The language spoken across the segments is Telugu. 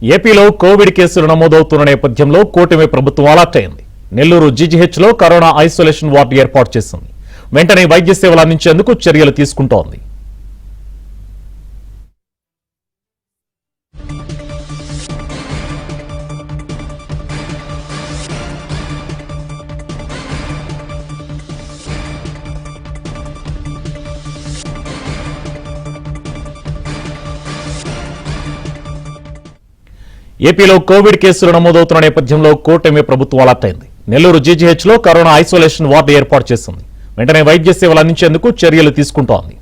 ఏపీలో కోవిడ్ కేసులు నమోదవుతున్న నేపథ్యంలో కూటమి ప్రభుత్వం అలర్ట్ అయింది. నెల్లూరు జీజీహెచ్లో కరోనా ఐసోలేషన్ వార్డు ఏర్పాటు చేసింది. వెంటనే వైద్య సేవలు అందించేందుకు చర్యలు తీసుకుంటోంది. ఏపీలో కోవిడ్ కేసులు నమోదవుతున్న నేపథ్యంలో కూటమి ప్రభుత్వం అలర్ట్ అయింది. నెల్లూరు జీజీహెచ్లో కరోనా ఐసోలేషన్ వార్డు ఏర్పాటు చేసింది. వెంటనే వైద్య సేవలు అందించేందుకు చర్యలు తీసుకుంటోంది.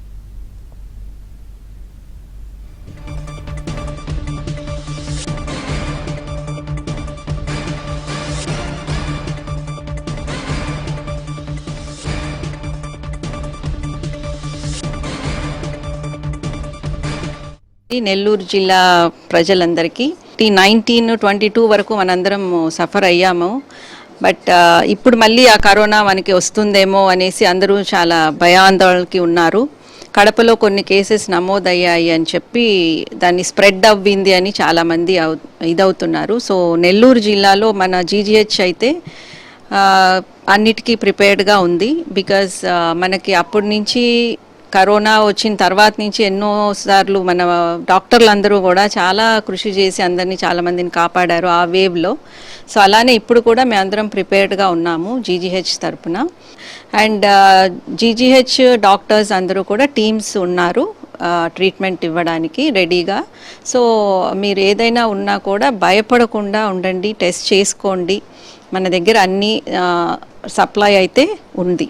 నెల్లూరు జిల్లా ప్రజలందరికీ 1922 వరకు మనందరం సఫర్ అయ్యాము. బట్ ఇప్పుడు మళ్ళీ ఆ కరోనా మనకి వస్తుందేమో అనేసి అందరూ చాలా భయాందోళనకి ఉన్నారు. కడపలో కొన్ని కేసెస్ నమోదయ్యాయి అని చెప్పి దాన్ని స్ప్రెడ్ అవ్వింది అని చాలామంది ఇదవుతున్నారు. సో నెల్లూరు జిల్లాలో మన జీజీహెచ్ అయితే అన్నిటికీ ప్రిపేర్డ్గా ఉంది. బికాజ్ మనకి అప్పటి నుంచి కరోనా వచ్చిన తర్వాత నుంచి ఎన్నోసార్లు మన డాక్టర్లు అందరూ కూడా చాలా కృషి చేసి అందరినీ చాలామందిని కాపాడారు ఆ వేవ్లో. సో అలానే ఇప్పుడు కూడా మేమందరం ప్రిపేర్డ్గా ఉన్నాము జీజీహెచ్ తరపున. అండ్ జీజీహెచ్ డాక్టర్స్ అందరూ కూడా టీమ్స్ ఉన్నారు ట్రీట్మెంట్ ఇవ్వడానికి రెడీగా. సో మీరు ఏదైనా ఉన్నా కూడా భయపడకుండా ఉండండి, టెస్ట్ చేసుకోండి. మన దగ్గర అన్ని సప్లై అయితే ఉంది.